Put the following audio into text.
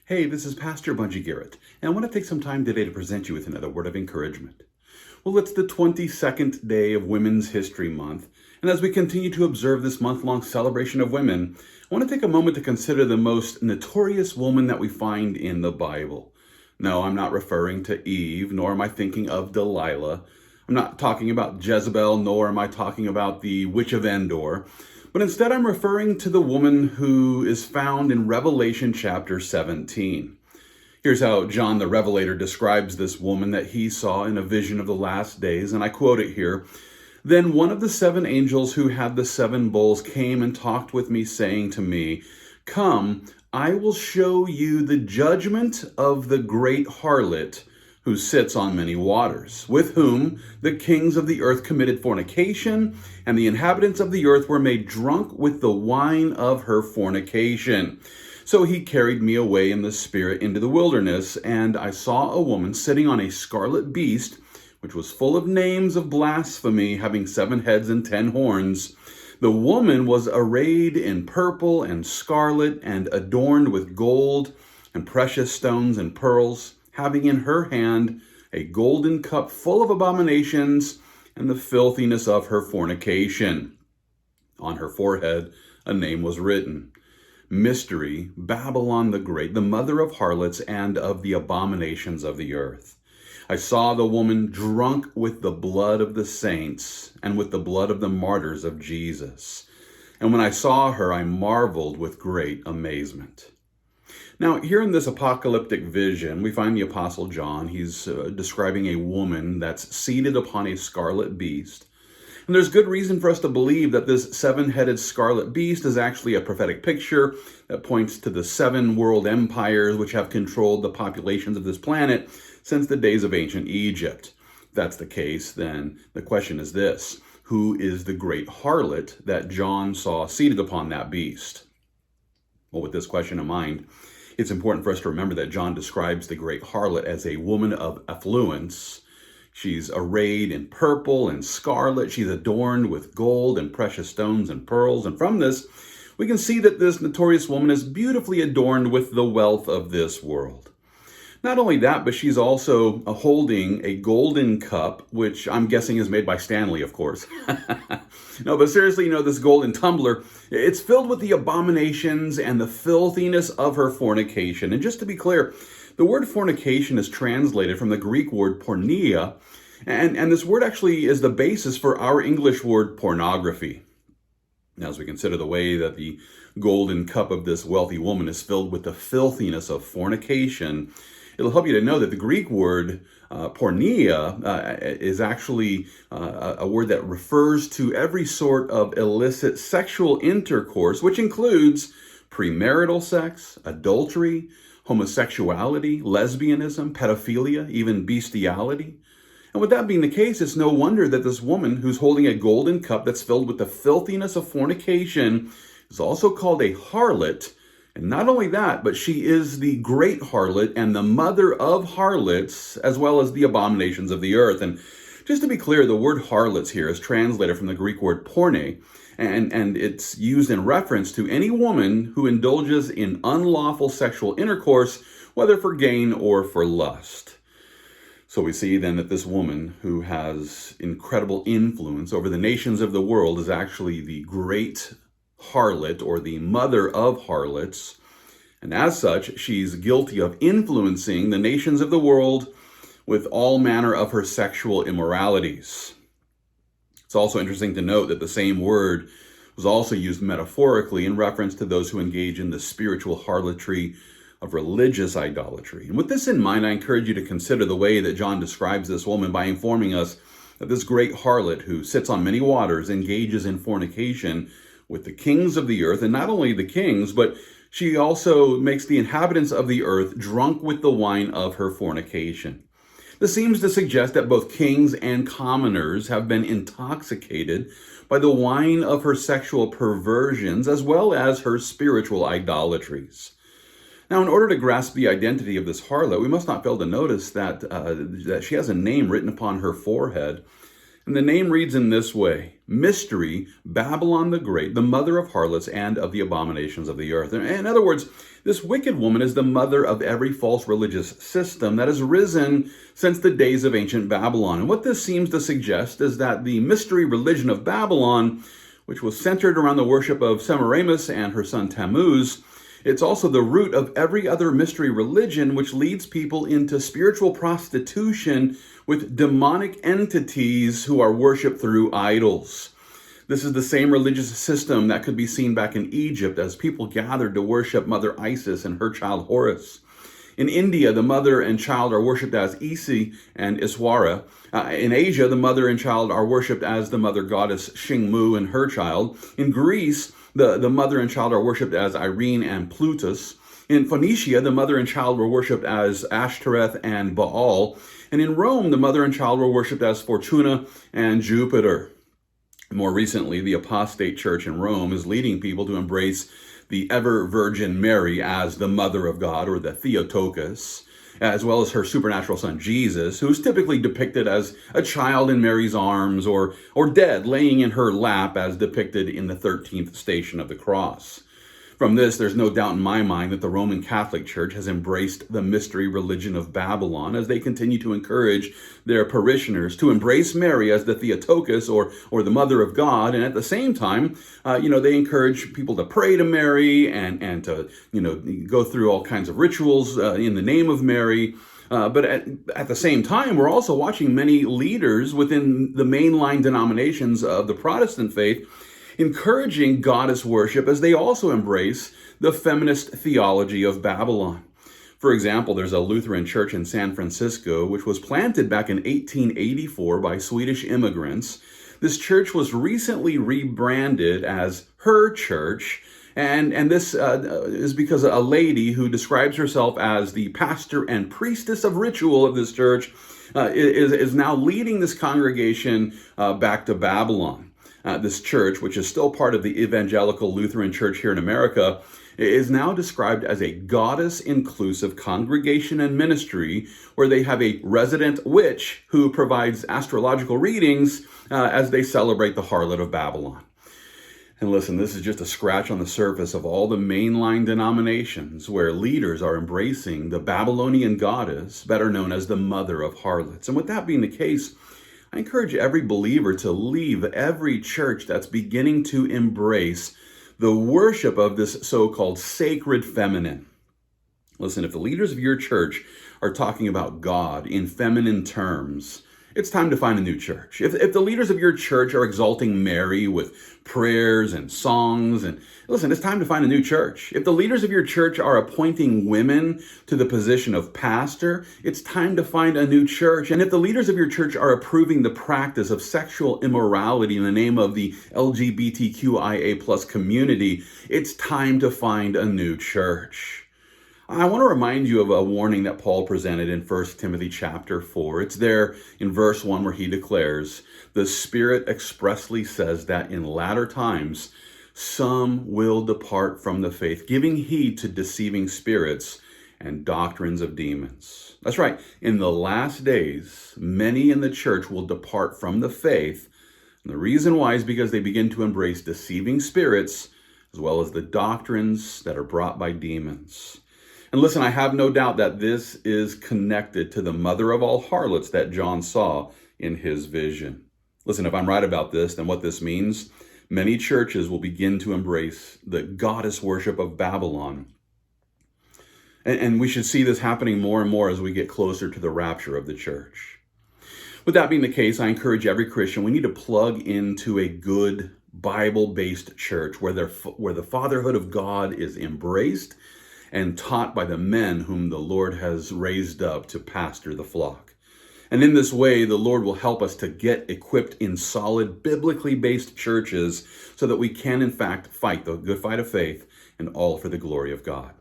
Hey, this is Pastor Bunjee Garrett, and I want to take some time today to present you with another word of encouragement. Well, it's the 22nd day of Women's History Month, and as we continue to observe this month-long celebration of women, I want to take a moment to consider the most notorious woman that we find in the Bible. No, I'm not referring to Eve, nor am I thinking of Delilah. I'm not talking about Jezebel, nor am I talking about the Witch of Endor. But instead, I'm referring to the woman who is found in Revelation chapter 17. Here's how John the Revelator describes this woman that he saw in a vision of the last days, and I quote it here. Then one of the seven angels who had the seven bowls came and talked with me, saying to me, Come, I will show you the judgment of the great harlot who sits on many waters, with whom the kings of the earth committed fornication, and the inhabitants of the earth were made drunk with the wine of her fornication. So he carried me away in the spirit into the wilderness, and I saw a woman sitting on a scarlet beast, which was full of names of blasphemy, having 7 heads and 10 horns. The woman was arrayed in purple and scarlet, and adorned with gold and precious stones and pearls, having in her hand a golden cup full of abominations and the filthiness of her fornication. On her forehead a name was written, Mystery, Babylon the Great, the mother of harlots and of the abominations of the earth. I saw the woman drunk with the blood of the saints and with the blood of the martyrs of Jesus. And when I saw her, I marveled with great amazement. Now, here in this apocalyptic vision, we find the Apostle John. He's describing a woman that's seated upon a scarlet beast. And there's good reason for us to believe that this 7-headed scarlet beast is actually a prophetic picture that points to the 7 world empires which have controlled the populations of this planet since the days of ancient Egypt. If that's the case, then the question is this: who is the great harlot that John saw seated upon that beast? Well, with this question in mind, it's important for us to remember that John describes the great harlot as a woman of affluence. She's arrayed in purple and scarlet. She's adorned with gold and precious stones and pearls. And from this, we can see that this notorious woman is beautifully adorned with the wealth of this world. Not only that, but she's also holding a golden cup, which I'm guessing is made by Stanley, of course. No, but seriously, this golden tumbler, it's filled with the abominations and the filthiness of her fornication. And just to be clear, the word fornication is translated from the Greek word porneia, and this word actually is the basis for our English word pornography. Now, as we consider the way that the golden cup of this wealthy woman is filled with the filthiness of fornication, it'll help you to know that the Greek word porneia is actually a word that refers to every sort of illicit sexual intercourse, which includes premarital sex, adultery, homosexuality, lesbianism, pedophilia, even bestiality. And with that being the case, it's no wonder that this woman who's holding a golden cup that's filled with the filthiness of fornication is also called a harlot. And not only that, but she is the great harlot and the mother of harlots, as well as the abominations of the earth. And just to be clear, the word harlots here is translated from the Greek word porne, and it's used in reference to any woman who indulges in unlawful sexual intercourse, whether for gain or for lust. So we see then that this woman who has incredible influence over the nations of the world is actually the great harlot, or the mother of harlots, and as such, she's guilty of influencing the nations of the world with all manner of her sexual immoralities. It's also interesting to note that the same word was also used metaphorically in reference to those who engage in the spiritual harlotry of religious idolatry. And with this in mind, I encourage you to consider the way that John describes this woman by informing us that this great harlot who sits on many waters engages in fornication with the kings of the earth, and not only the kings, but she also makes the inhabitants of the earth drunk with the wine of her fornication. This seems to suggest that both kings and commoners have been intoxicated by the wine of her sexual perversions, as well as her spiritual idolatries. Now, in order to grasp the identity of this harlot, we must not fail to notice that she has a name written upon her forehead. And the name reads in this way: Mystery, Babylon the Great, the mother of harlots and of the abominations of the earth. In other words, this wicked woman is the mother of every false religious system that has risen since the days of ancient Babylon. And what this seems to suggest is that the mystery religion of Babylon, which was centered around the worship of Semiramis and her son Tammuz, it's also the root of every other mystery religion, which leads people into spiritual prostitution with demonic entities who are worshipped through idols. This is the same religious system that could be seen back in Egypt as people gathered to worship Mother Isis and her child Horus. In India, the mother and child are worshipped as Isi and Iswara. In Asia, the mother and child are worshipped as the mother goddess Shingmu and her child. In Greece, the mother and child are worshipped as Irene and Plutus. In Phoenicia, the mother and child were worshipped as Ashtoreth and Baal. And in Rome, the mother and child were worshipped as Fortuna and Jupiter. More recently, the apostate church in Rome is leading people to embrace the ever-Virgin Mary as the Mother of God, or the Theotokos, as well as her supernatural son Jesus, who's typically depicted as a child in Mary's arms or dead, laying in her lap as depicted in the 13th station of the cross. From this, there's no doubt in my mind that the Roman Catholic Church has embraced the mystery religion of Babylon as they continue to encourage their parishioners to embrace Mary as the Theotokos, or the Mother of God, and at the same time, they encourage people to pray to Mary and to go through all kinds of rituals in the name of Mary. But at the same time, we're also watching many leaders within the mainline denominations of the Protestant faith encouraging goddess worship as they also embrace the feminist theology of Babylon. For example, there's a Lutheran church in San Francisco, which was planted back in 1884 by Swedish immigrants. This church was recently rebranded as Her Church, and this is because a lady who describes herself as the pastor and priestess of ritual of this church is now leading this congregation back to Babylon. This church, which is still part of the Evangelical Lutheran Church here in America, is now described as a goddess-inclusive congregation and ministry where they have a resident witch who provides astrological readings as they celebrate the harlot of Babylon. And listen, this is just a scratch on the surface of all the mainline denominations where leaders are embracing the Babylonian goddess, better known as the mother of harlots. And with that being the case, I encourage every believer to leave every church that's beginning to embrace the worship of this so-called sacred feminine. Listen, if the leaders of your church are talking about God in feminine terms, it's time to find a new church. If the leaders of your church are exalting Mary with prayers and songs, and listen, it's time to find a new church. If the leaders of your church are appointing women to the position of pastor, it's time to find a new church. And if the leaders of your church are approving the practice of sexual immorality in the name of the LGBTQIA plus community, it's time to find a new church. I want to remind you of a warning that Paul presented in 1 Timothy chapter 4. It's there in verse 1 where he declares, "The Spirit expressly says that in latter times some will depart from the faith, giving heed to deceiving spirits and doctrines of demons." That's right. In the last days, many in the church will depart from the faith. And the reason why is because they begin to embrace deceiving spirits as well as the doctrines that are brought by demons. And listen, I have no doubt that this is connected to the mother of all harlots that John saw in his vision. Listen, if I'm right about this, then what this means, many churches will begin to embrace the goddess worship of Babylon. And we should see this happening more and more as we get closer to the rapture of the church. With that being the case, I encourage every Christian, we need to plug into a good Bible-based church where the fatherhood of God is embraced and taught by the men whom the Lord has raised up to pastor the flock. And in this way, the Lord will help us to get equipped in solid, biblically based churches so that we can, in fact, fight the good fight of faith, and all for the glory of God.